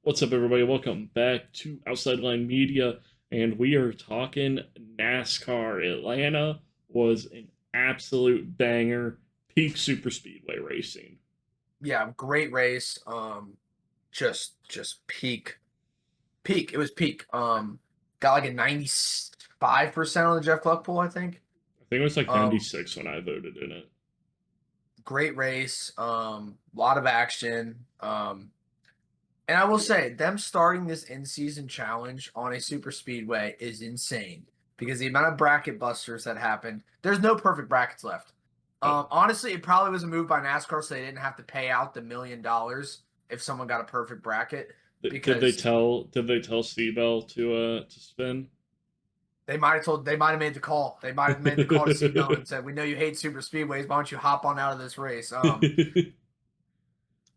What's up, everybody? Welcome back to Outside Line Media, and we are talking NASCAR. Atlanta was an absolute banger, peak super speedway racing. Yeah, great race. Just peak. It was peak. Got like a 95% on the Jeff Gluck pool, I think. I think it was like Um, 96 when I voted in it. Great race. Lot of action. And I will say, them starting this in-season challenge on a super speedway is insane because the amount of bracket busters that happened. There's no perfect brackets left. Oh, Honestly, it probably was a move by NASCAR so they didn't have to pay out the $1 million if someone got a perfect bracket did they because tell Seabell to spin? they might have made the call. They might have made the call to Seatbelt and said, "We know you hate super speedways. Why don't you hop on out of this race?"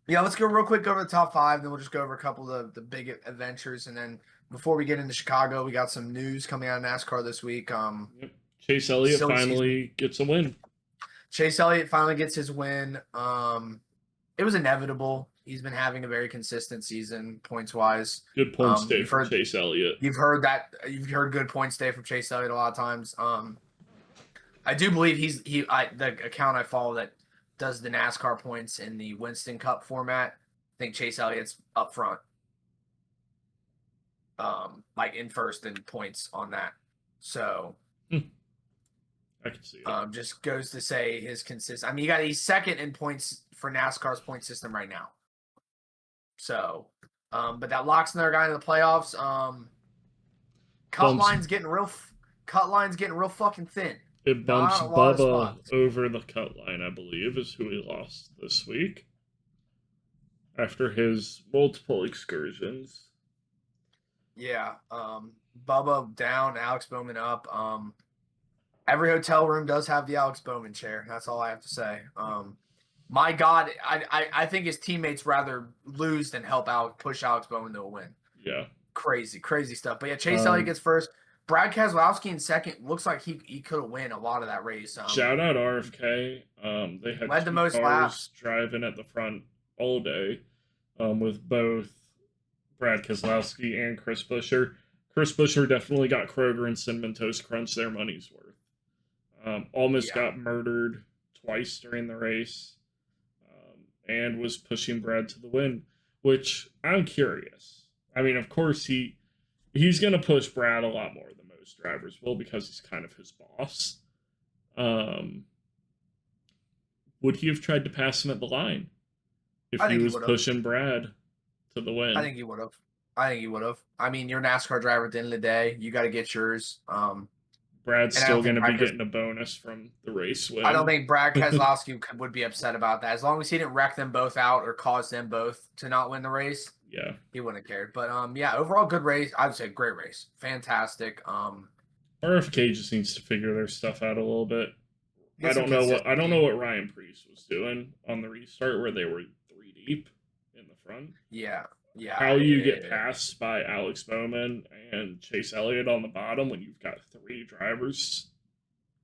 Yeah, let's go real quick over the top five, then we'll just go over a couple of the big adventures, and then before we get into Chicago, we got some news coming out of NASCAR this week. Yep. Chase Elliott Silly season. finally gets a win. Chase Elliott finally gets his win. It was inevitable. He's been having a very consistent season points wise. Good points day You've for heard Chase Elliott. you've heard good points day from Chase Elliott a lot of times. I do believe the account I follow that does the NASCAR points in the Winston Cup format. I think Chase Elliott's up front, like in first in points on that. So I can see it. just goes to say his consist. I mean, he's second in points for NASCAR's point system right now. So, but that locks another guy into the playoffs. Cut line's getting real fucking thin. It bumps Not a lot of Bubba spots. over the cut line, I believe, is who he lost this week after his multiple excursions. Yeah. Bubba down, Alex Bowman up. Every hotel room does have the Alex Bowman chair. That's all I have to say. My God, I think his teammates rather lose than help out push Alex Bowman to a win. Yeah. Crazy stuff. But yeah, Chase Elliott gets first. Brad Keselowski in second. Looks like he could have win a lot of that race. Shout out RFK. They had led the two most cars laps. driving at the front all day, with both Brad Keselowski and Chris Buescher. Chris Buescher definitely got Kroger and Cinnamon Toast Crunch their money's worth. Almost got murdered twice during the race, and was pushing Brad to the win, which I'm curious. I mean, of course he's going to push Brad a lot more than most drivers will because he's kind of his boss. Would he have tried to pass him at the line if he was pushing Brad to the win? I think he would have. I mean, you're a NASCAR driver at the end of the day. You got to get yours. Brad's still going to be getting a bonus from the race win. I don't think Brad Keselowski would be upset about that. As long as he didn't wreck them both out or cause them both to not win the race, yeah, he wouldn't have cared. But yeah, overall good race. I would say great race, fantastic. RFK just needs to figure their stuff out a little bit. I don't know what Ryan Preece was doing on the restart where they were 3 deep in the front. Yeah. How you get passed by Alex Bowman and Chase Elliott on the bottom when you've got 3 drivers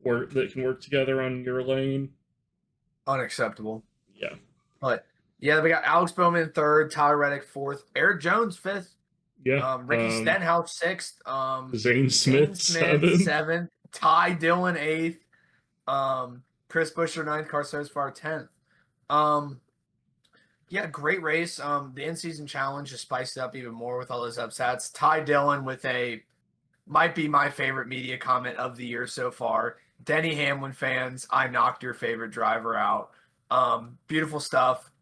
that can work together on your lane? Unacceptable. Yeah. But yeah, we got Alex Bowman third, Tyler Reddick fourth, Eric Jones fifth. Yeah. Ricky Stenhouse sixth. Zane Smith seventh. Ty Dillon eighth. Chris Buescher ninth. Carlos Far 10th. Yeah, great race. The in-season challenge just spiced it up even more with all those upsets. Ty Dillon with might be my favorite media comment of the year so far. Denny Hamlin fans, I knocked your favorite driver out. Beautiful stuff.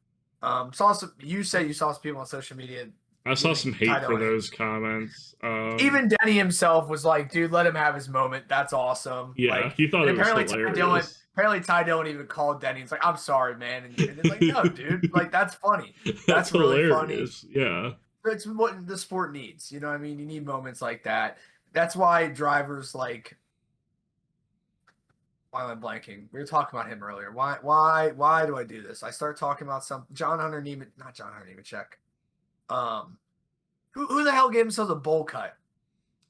You said you saw some people on social media. I saw some hate for those comments. Even Denny himself was like, dude, let him have his moment. That's awesome. Yeah, he thought it was hilarious. Apparently Ty Dillon even called Denny. He's like, I'm sorry, man. And it's like, no, dude. Like, that's funny. That's really hilarious. Funny. Yeah. It's what the sport needs. You know what I mean? You need moments like that. That's why drivers like... Why am I blanking? We were talking about him earlier. Why do I do this? I start talking about not John Hunter Nemechek. Who the hell gave himself a bowl cut?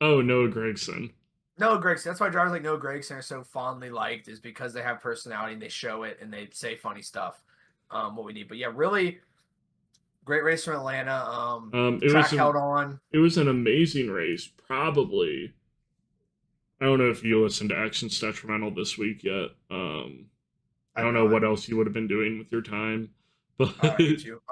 Oh, Noah Gragson. Noah Gragson. That's why drivers like Noah Gragson are so fondly liked, is because they have personality and they show it and they say funny stuff. What we need. But yeah, really Great race from Atlanta. It Track was held on. it was an amazing race. Probably, I don't know if you listened to Action Detrimental this week yet. I I've don't know not. what else you would have been doing with your time, but Oh, I hate you.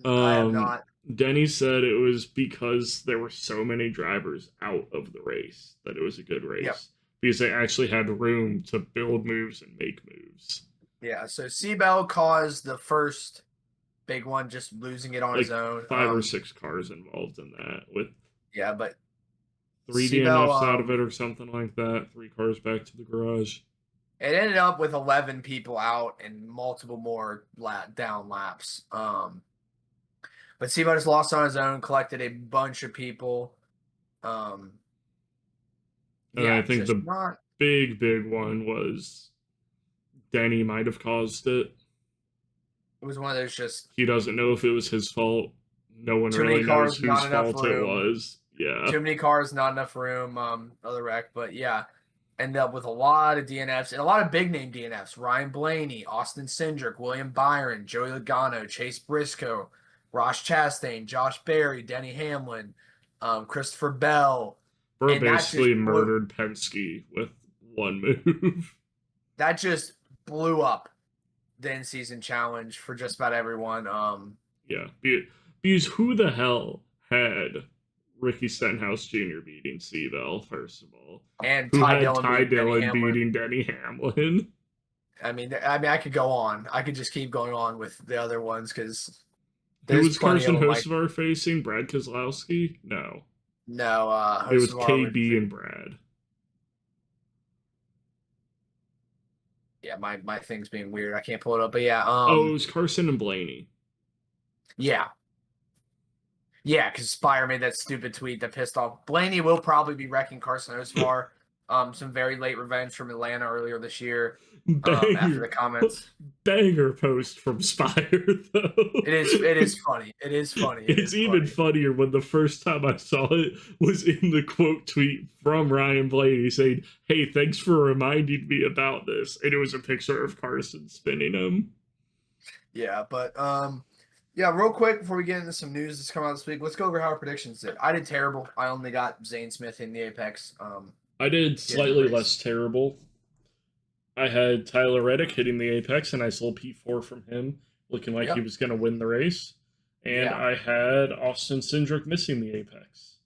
I have not. Denny said it was because there were so many drivers out of the race that it was a good Yep. race because they actually had room to build moves and make moves. Yeah. So Seabell caused the first big one, just losing it on Like his own. 5 or 6 cars involved in that with Yeah, but 3 Seabell, DNFs out of it or something like that. 3 cars back to the garage. it ended up with 11 people out and multiple more down laps. But Seabell just lost on his own, collected a bunch of people. And Yeah, I think just the not. big one was Denny might have caused it. It was one of those just He doesn't know if it was his fault. No one too really many knows cars, not whose enough fault it room. was. Yeah. Too many cars, not enough room. Other wreck, but yeah, end up with a lot of DNFs and a lot of big name DNFs. Ryan Blaney, Austin Cindric, William Byron, Joey Logano, Chase Briscoe, Ross Chastain, Josh Berry, Denny Hamlin, Christopher Bell, Burr and basically murdered Penske with one move. that just blew up the in-season challenge for just about everyone. Yeah. Because who the hell had Ricky Stenhouse Jr. beating Seabell, first of all? And Who Ty had Dillon, Ty Dillon Denny beating Denny Hamlin? I mean, I could go on. I could just keep going on with the other ones because Who there's was plenty Carson of them. Hocevar facing? Brad Keselowski? No. No, It was Hocevar KB and Brad. Yeah, my thing's being weird. I can't pull it up, but yeah. It was Carson and Blaney. Yeah. Yeah, because Spire made that stupid tweet that pissed off. Blaney will probably be wrecking Carson Hocevar. Some very late revenge from Atlanta earlier this year. After the comments. Banger post from Spire, though. It is funny. It is funny. It's even funnier when the first time I saw it was in the quote tweet from Ryan Blaney saying, "Hey, thanks for reminding me about this." And it was a picture of Carson spinning him. Yeah, but yeah, real quick before we get into some news that's come out this week, let's go over how our predictions did. I did terrible. I only got Zane Smith in the Apex. I did slightly less terrible. I had Tyler Reddick hitting the Apex, and I sold P4 from him, looking like he was going to win the race. And I had Austin Cindric missing the Apex.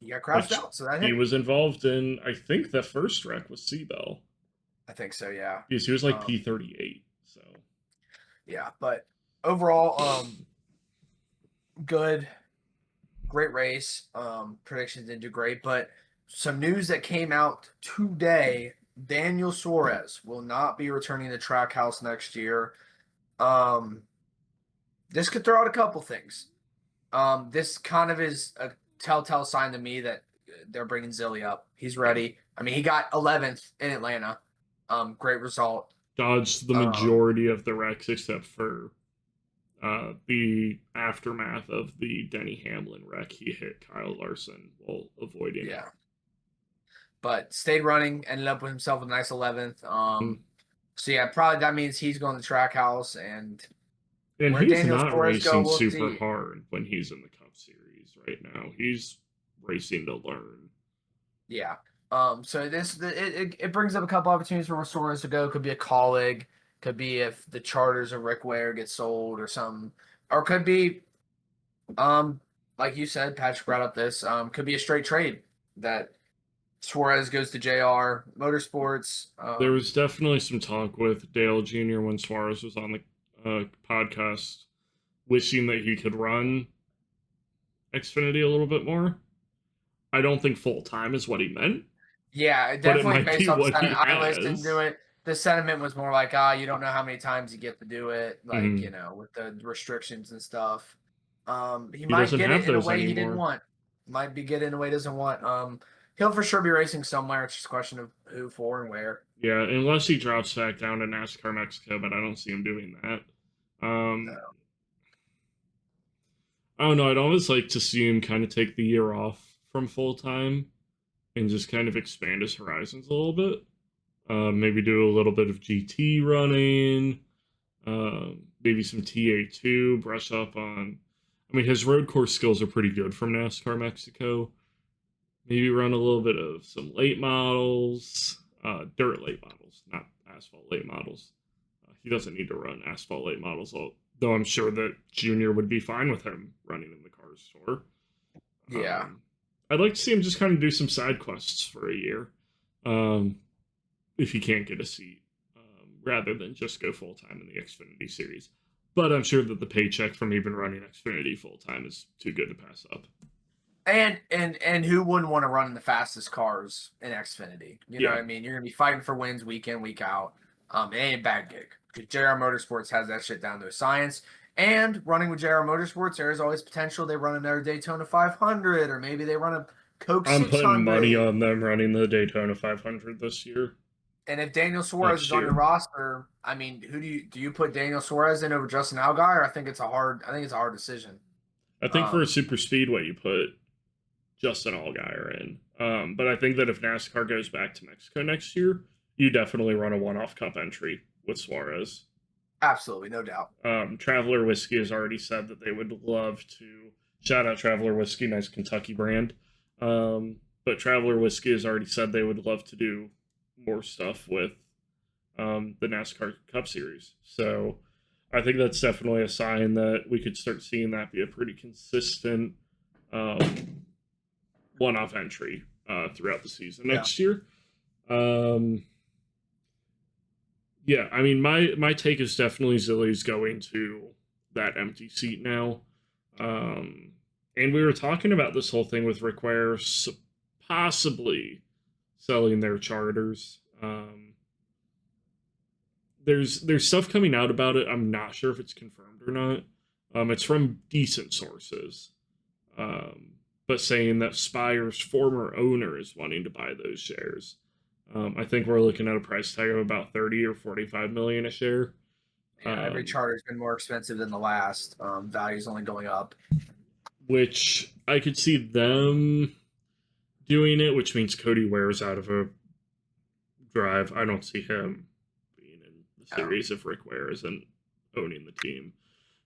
He got crashed out, so that hit. He was involved in, I think the first wreck was Seabell. I think so, yeah. Because he was like P38, so. Yeah, but overall, good. Great race. Predictions didn't do great, but some news that came out today. Daniel Suarez will not be returning to Trackhouse next year. This could throw out a couple things. This kind of is a telltale sign to me that they're bringing Zilly up. He's ready. I mean, he got 11th in Atlanta. Great result. Dodged the majority of the wrecks except for the aftermath of the Denny Hamlin wreck. He hit Kyle Larson while avoiding it. But stayed running, ended up with himself a nice 11th. So yeah, probably that means he's going to Trackhouse, and he's Daniel not Suarez racing super hard when he's in the Cup Series right now. He's racing to learn. Yeah. So it brings up a couple opportunities for Suarez to go. Could be a colleague, could be if the charters of Rick Ware get sold or something, or could be, like you said, Patrick brought up this. Could be a straight trade that Suarez goes to JR Motorsports. There was definitely some talk with Dale Jr. when Suarez was on the podcast, wishing that he could run Xfinity a little bit more. I don't think full time is what he meant. Yeah, definitely based on sentiment. I listened to it. The sentiment was more like, you don't know how many times you get to do it, like you know, with the restrictions and stuff. He might get it in a way he didn't want. Might be get in a way he doesn't want. He'll for sure be racing somewhere. It's just a question of who, for, and where. Yeah, unless he drops back down to NASCAR Mexico, but I don't see him doing that. No. I don't know. I'd always like to see him kind of take the year off from full time and just kind of expand his horizons a little bit. Maybe do a little bit of GT running. Maybe some TA2, brush up on. I mean, his road course skills are pretty good from NASCAR Mexico. Maybe run a little bit of some late models, dirt late models, not asphalt late models. He doesn't need to run asphalt late models, though I'm sure that Junior would be fine with him running in the cars store. Yeah. I'd like to see him just kind of do some side quests for a year, if he can't get a seat, rather than just go full time in the Xfinity series. But I'm sure that the paycheck from even running Xfinity full time is too good to pass up. And who wouldn't want to run the fastest cars in Xfinity? You know what I mean? You're gonna be fighting for wins week in, week out. It ain't a bad gig because JR Motorsports has that shit down to a science. And running with JR Motorsports, there is always potential they run another Daytona 500, or maybe they run a Coke 600. I'm putting money on them running the Daytona 500 this year. And if Daniel Suarez is on your roster, I mean, who do you put Daniel Suarez in over Justin Allgaier? I think it's a hard decision. I think for a super speedway, you put Justin Allgaier in. But I think that if NASCAR goes back to Mexico next year, you definitely run a one-off cup entry with Suarez. Absolutely, no doubt. Traveler Whiskey has already said that they would love to shout out Traveler Whiskey, nice Kentucky brand. But Traveler Whiskey has already said they would love to do more stuff with the NASCAR Cup Series. So I think that's definitely a sign that we could start seeing that be a pretty consistent one-off entry throughout the season next year. Yeah, I mean, my take is definitely Zilly's going to that empty seat now. And we were talking about this whole thing with Rick Ware possibly selling their charters. There's stuff coming out about it. I'm not sure if it's confirmed or not. It's from decent sources. But saying that Spire's former owner is wanting to buy those shares. I think we're looking at a price tag of about 30 or 45 million a share. Yeah, every charter's been more expensive than the last. Value's only going up. Which I could see them doing it, which means Cody Ware's out of a drive. I don't see him being in the series if Rick Ware isn't owning the team.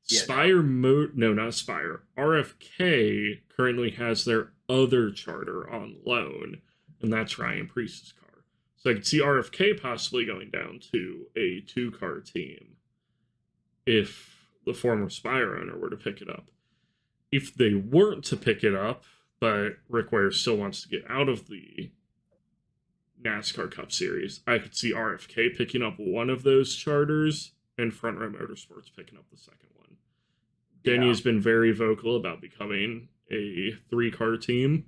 Yeah, Spire, not Spire. RFK currently has their other charter on loan, and that's Ryan Priest's car. So I could see RFK possibly going down to a 2-car team if the former Spire owner were to pick it up. If they weren't to pick it up, but Rick Ware still wants to get out of the NASCAR Cup Series, I could see RFK picking up one of those charters and Front Row Motorsports picking up the second one. Denny has been very vocal about becoming a 3-car team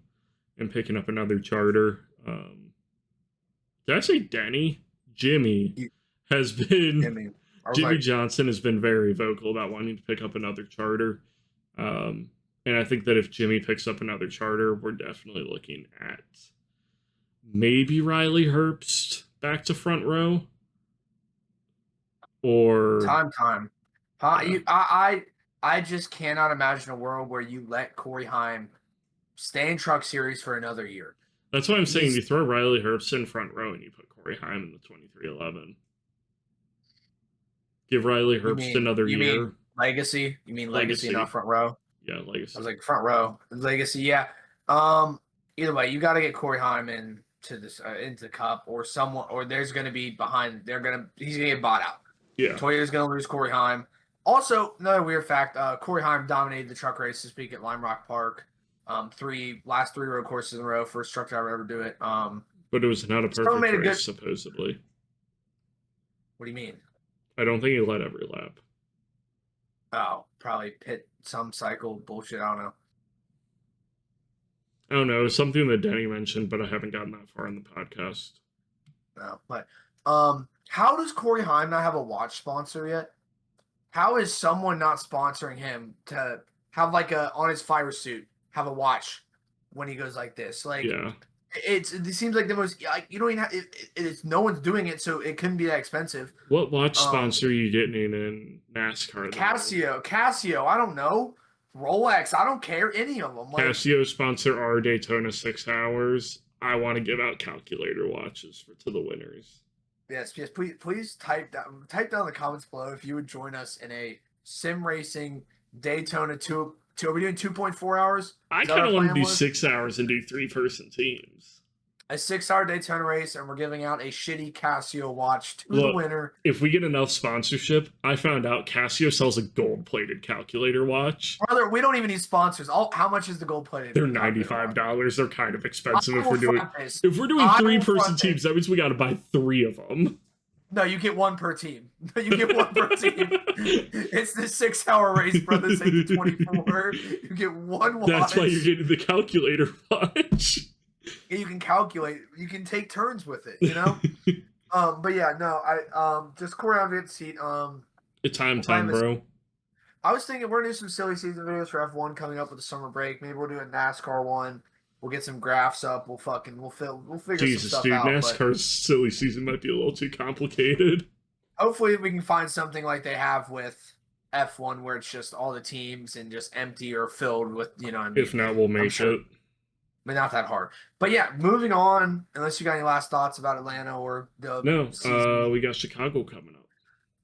and picking up another charter. Did I say Denny? Jimmy has been... Jimmy Johnson has been very vocal about wanting to pick up another charter. And I think that if Jimmy picks up another charter, we're definitely looking at maybe Riley Herbst back to Front Row. Or... Time. I just cannot imagine a world where you let Corey Heim stay in Truck Series for another year. That's what I'm saying. You throw Riley Herbst in Front Row and you put Corey Heim in the 2311. Give Riley Herbst another year. You mean Legacy? You mean Legacy, not Front Row? Yeah, Legacy. I was like, Front Row. Legacy, yeah. Either way, you got to get Corey Heim into this into Cup, or someone, or there's going to be behind. He's going to get bought out. Yeah. Toyota's going to lose Corey Heim. Also, another weird fact: Corey Heim dominated the truck race this week at Lime Rock Park. Last 3 road courses in a row, first truck driver to ever do it. But it was not a perfect race, supposedly. What do you mean? I don't think he led every lap. Oh, probably pit some cycle bullshit. I don't know. I don't know. It was something that Denny mentioned, but I haven't gotten that far in the podcast. No, but how does Corey Heim not have a watch sponsor yet? How is someone not sponsoring him to have like on his fire suit have a watch when he goes like this? Like, yeah. It seems like the most, like, you don't even have, it's no one's doing it, so it couldn't be that expensive. What watch sponsor are you getting in NASCAR? Casio, I don't know. Rolex, I don't care, any of them. Casio sponsor our Daytona 6 Hours. I want to give out calculator watches to the winners. Yes, yes. Please type down in the comments below if you would join us in a sim racing Daytona 2. Are we doing 2.4 hours? I Is that what kind our of want to plan do was? 6 hours and do 3-person teams. A 6-hour Daytona race, and we're giving out a shitty Casio watch to the Look, winner. if we get enough sponsorship, I found out Casio sells a gold-plated calculator watch. Brother, we don't even need sponsors. How much is the gold plated? They're $95. They're kind of expensive if we're doing this. if we're doing I will 3-person front teams. this. That means we got to buy 3 of them. No, you get one per team. You get one per team. It's the 6-hour race, brother. Say the 24. You get one watch. That's why you're getting the calculator watch. You can calculate. You can take turns with it. You know. But yeah, no. I just Corey on the seat. It's time, bro. I was thinking we're gonna do some silly season videos for F1 coming up with the summer break. Maybe we'll do a NASCAR one. We'll get some graphs up. We'll figure Jesus, some stuff dude, out. NASCAR's silly season might be a little too complicated. Hopefully, we can find something like they have with F1, where it's just all the teams and just empty or filled with, you know what I mean? If not, we'll make it. But not that hard. But yeah, moving on. Unless you got any last thoughts about Atlanta or the No, we got Chicago coming up.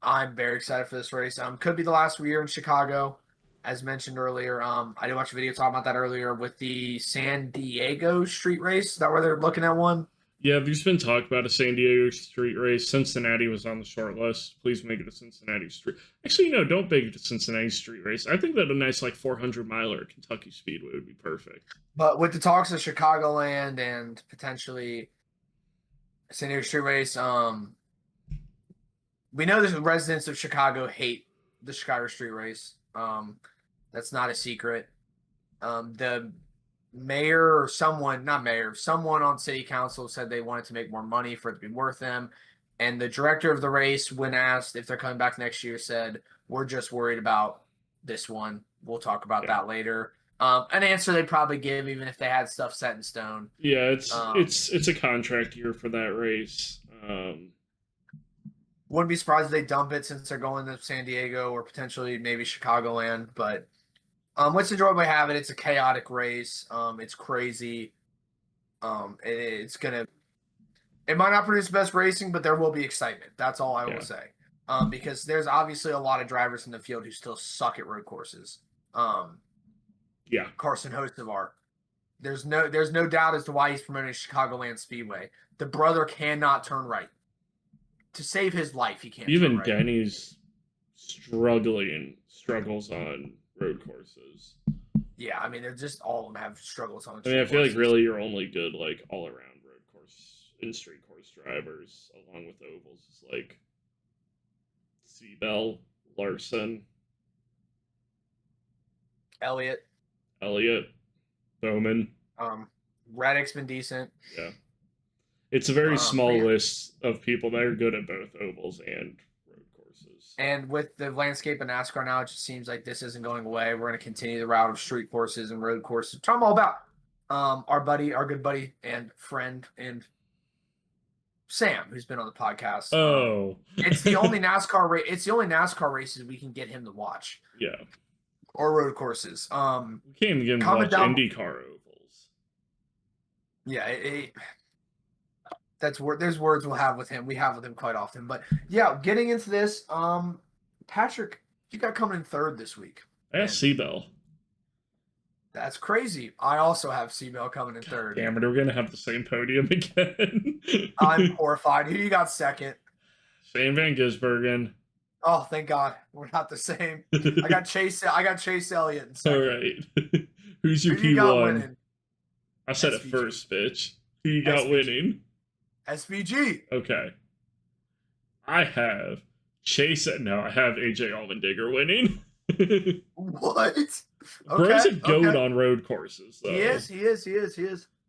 I'm very excited for this race. Could be the last year in Chicago, as mentioned earlier. I did watch a video talking about that earlier with the San Diego street race. Is that where they're looking at one? Yeah, there's been talk about a San Diego street race. Cincinnati was on the short list. Please make it a Cincinnati street. Actually, no, don't make it a Cincinnati street race. I think that a nice 400-miler at Kentucky Speedway would be perfect. But with the talks of Chicagoland and potentially San Diego street race, we know the residents of Chicago hate the Chicago street race. That's not a secret. The mayor or someone on city council said they wanted to make more money for it to be worth them. And the director of the race, when asked if they're coming back next year, said, "We're just worried about this one. We'll talk about that later." An answer they'd probably give even if they had stuff set in stone. Yeah, it's a contract year for that race. Wouldn't be surprised if they dump it since they're going to San Diego or potentially maybe Chicagoland. But let's enjoy what we have it. It's a chaotic race. It's crazy. It might not produce the best racing, but there will be excitement. That's all I will say. Because there's obviously a lot of drivers in the field who still suck at road courses. Carson Hocevar. There's no doubt as to why he's promoting Chicagoland Speedway. The brother cannot turn right. To save his life, he can't. Even turn right. Denny's struggles on road courses. Yeah, I mean, they're just all of them have struggles on. I mean, I feel like really you're only good all around road course and street course drivers, along with the ovals, is Seabell, Larson, Elliott, Bowman. Reddick's been decent. Yeah. It's a very small list of people that are good at both ovals and road courses. And with the landscape of NASCAR now, it just seems like this isn't going away. We're going to continue the route of street courses and road courses, which I'm all about. Our good buddy and friend and Sam, who's been on the podcast. It's the only NASCAR race. It's the only NASCAR races we can get him to watch. Yeah. Or road courses. We can't even get him to watch IndyCar ovals. Yeah, there's words we'll have with him. We have with him quite often. But yeah, getting into this, Patrick, you got coming in third this week. I have Seabell. That's crazy. I also have Seabell coming in third. Damn it, we're gonna have the same podium again. I'm horrified. Who you got second? Shane van Gisbergen. Oh, thank God, we're not the same. I got Chase Elliott in second. All right. Who's your P1? I said SVG. it first, bitch. Who you got winning? SVG. Okay. I have Chase. No, I have AJ Allmendinger winning. What? Okay, Bro's a goat on road courses, though. He is.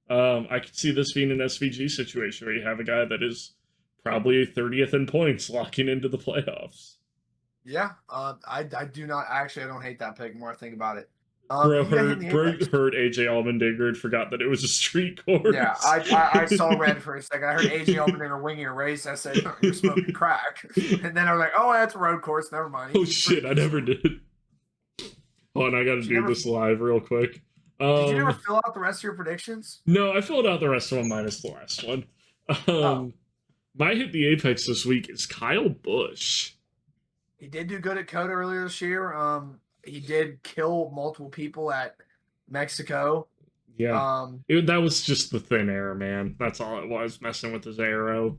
I could see this being an SVG situation where you have a guy that is probably 30th in points locking into the playoffs. Yeah, I do not actually. I don't hate that pick. The more I think about it. Bro heard AJ Allmendinger and forgot that it was a street course. Yeah, I saw red for a second. I heard AJ Allmendinger winging a race. I said, oh, "You're smoking crack," and then I was like, "Oh, that's a road course. Never mind." Oh shit! I never did. Hold on, I got to do this live real quick. Did you never fill out the rest of your predictions? No, I filled out the rest of them minus the last one. My hit the apex this week is Kyle Busch. He did do good at Coda earlier this year. He did kill multiple people at Mexico. Yeah. That was just the thin air, man. That's all it was, messing with his arrow.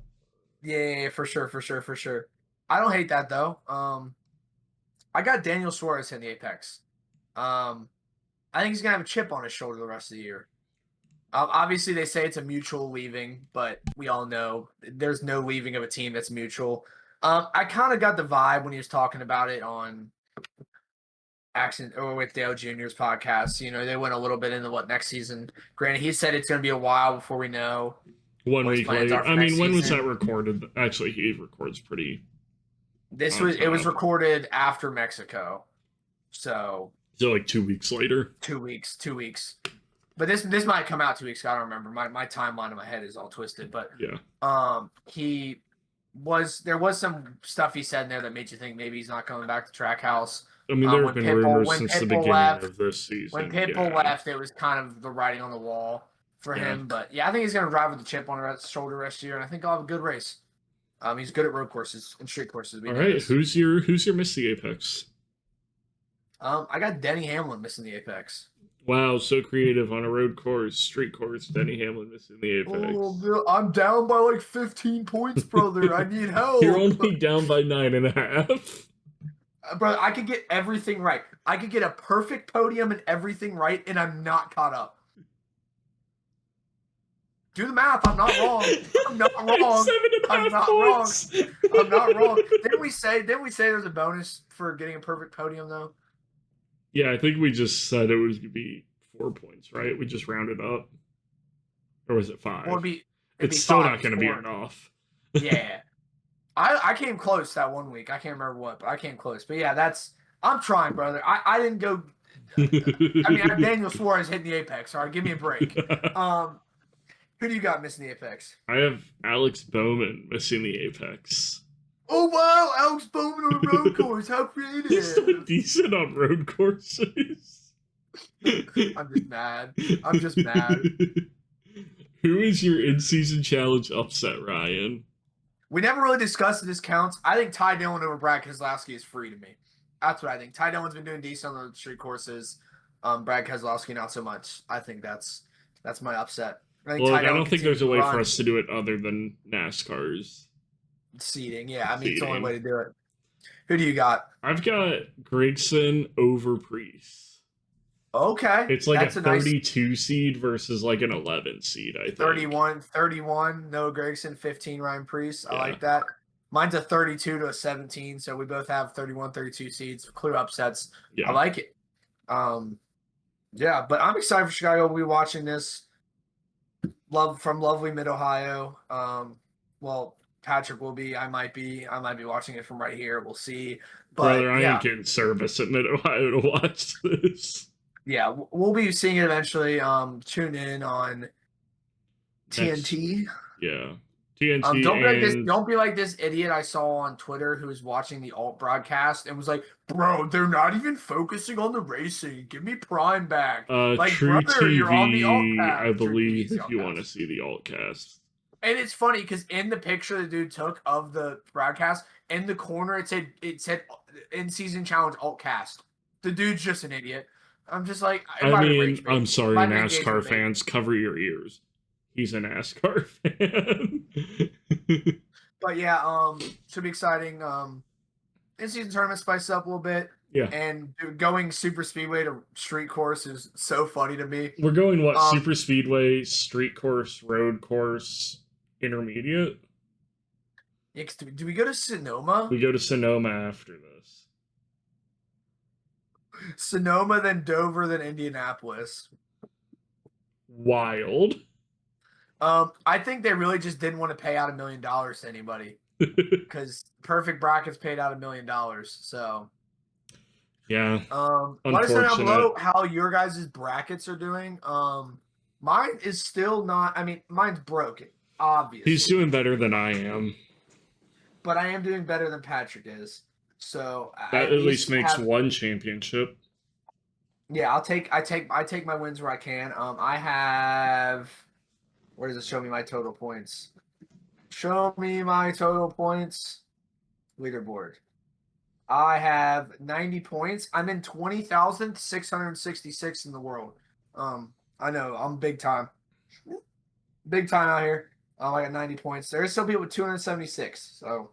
Yeah, for sure. I don't hate that though. I got Daniel Suarez in the apex. I think he's gonna have a chip on his shoulder the rest of the year. Obviously, they say it's a mutual leaving, but we all know there's no leaving of a team that's mutual. I kind of got the vibe when he was talking about it on Accent or with Dale Jr.'s podcast. You know, they went a little bit into what next season. Granted, he said it's going to be a while before we know 1 week later. I mean, when was season. that recorded? Actually, he records pretty. It was recorded after Mexico, so like 2 weeks later. 2 weeks. But this might come out 2 weeks. I don't remember. My timeline in my head is all twisted. But yeah, there was some stuff he said in there that made you think maybe he's not coming back to Trackhouse. I mean, there have been rumors since the beginning of this season. When Pitbull left, it was kind of the writing on the wall for him. But yeah, I think he's going to drive with the chip on his shoulder rest of the year, and I think I'll have a good race. He's good at road courses and street courses. All right, who's your miss the apex? I got Denny Hamlin missing the apex. Wow, so creative on a road course, street course. Denny Hamlin missing the apex. Oh, I'm down by like 15 points, brother. I need help. You're only down by 9.5. Bro, I could get everything right. I could get a perfect podium and everything right, and I'm not caught up. Do the math. I'm not wrong. I'm not wrong. I'm not wrong. I'm not wrong. Didn't we say there's a bonus for getting a perfect podium though? Yeah, I think we just said it was going to be 4 points, right? We just rounded up. Or was it 5? It's still not going to be enough. Yeah. I came close that 1 week. I can't remember what, but I came close. But yeah, I'm trying, brother. I didn't go. I mean, I have Daniel Suarez hitting the apex. All right, give me a break. Who do you got missing the apex? I have Alex Bowman missing the apex. Oh wow, Alex Bowman on a road course. How creative! He's so decent on road courses. I'm just mad. Who is your in-season challenge upset, Ryan? We never really discussed the discounts. I think Ty Dillon over Brad Keselowski is free to me. That's what I think. Ty Dillon's been doing decent on the street courses. Brad Keselowski not so much. I think that's my upset. I don't think there's a way for us to do it other than NASCAR's seating. Yeah, I mean, it's the only way to do it. Who do you got? I've got Gragson over Priest. Okay. It's like a 32 seed versus like an 11 seed, I think. 31, Noah Gragson, 15, Ryan Priest. I like that. Mine's a 32 to a 17, so we both have 31, 32 seeds. Clear upsets. Yeah. I like it. Yeah, but I'm excited for Chicago. We'll be watching this. From lovely Mid-Ohio. Well, Patrick will be. I might be watching it from right here. We'll see. But brother, I ain't getting service at Mid-Ohio to watch this. Yeah, we'll be seeing it eventually. Tune in on TNT. Yeah, TNT. Don't be like this idiot I saw on Twitter who was watching the alt broadcast and was like, "Bro, they're not even focusing on the racing. Give me Prime back." Like, True brother, TV, you're on the altcast. I believe, if you want to see the altcast. And it's funny because in the picture the dude took of the broadcast, in the corner it said in season challenge altcast. The dude's just an idiot. I'm just like, I'm sorry, NASCAR fans, cover your ears. He's a NASCAR fan. But yeah, should be exciting. In-season tournament spiced up a little bit. Yeah. And going super speedway to street course is so funny to me. We're going super speedway, street course, road course, intermediate? Yeah, do we go to Sonoma? We go to Sonoma after this. Sonoma, then Dover, then Indianapolis. Wild. I think they really just didn't want to pay out $1 million to anybody because Perfect Brackets paid out $1 million. So, yeah. Let us know down below how your guys' brackets are doing. Mine is still not. I mean, mine's broken. Obviously, he's doing better than I am, but I am doing better than Patrick is. So that at least makes one championship. Yeah, I take my wins where I can. I have. Where does it show me my total points? Show me my total points leaderboard. I have 90 points. I'm in 20,666 in the world. I know I'm big time. Big time out here. I got 90 points. There's still people with 276. So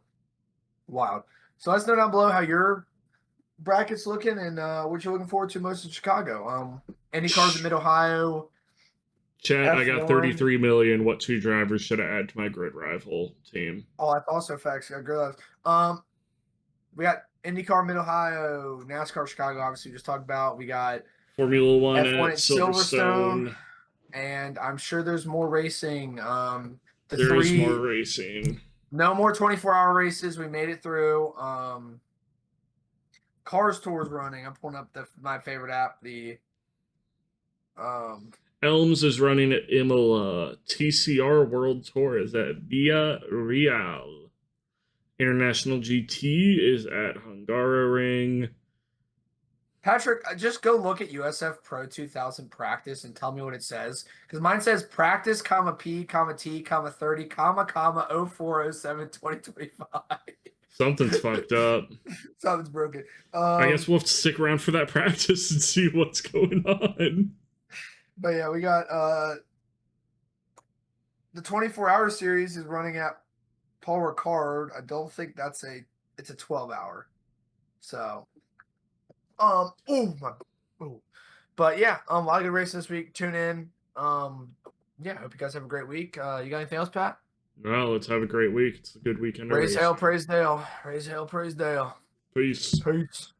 wild. So let us know down below how your bracket's looking and what you're looking forward to most in Chicago. IndyCars in Mid Ohio. Chat, I got F1. 33 million. What 2 drivers should I add to my grid rival team? Oh, that's also facts. We got we got IndyCar Mid Ohio, NASCAR Chicago. Obviously, we just talked about. We got Formula One F1 at Silverstone. And I'm sure there's more racing. There is more racing. No more 24-hour races. We made it through. Cars Tour's running. I'm pulling up my favorite app. The Elms is running at Imola. TCR World Tour is at Via Real. International GT is at Hungaroring. Patrick, just go look at USF Pro 2000 practice and tell me what it says. Because mine says practice, comma P, comma T, comma 30, comma 0407 2025. Something's fucked up. Something's broken. I guess we'll have to stick around for that practice and see what's going on. But yeah, we got the 24-hour series is running at Paul Ricard. I don't think it's a 12-hour. So but yeah, a lot of good racing this week. Tune in. Yeah, hope you guys have a great week. You got anything else, Pat? No, let's have a great week. It's a good weekend. Praise hail, praise Dale. Praise hail, praise Dale. Peace. Peace.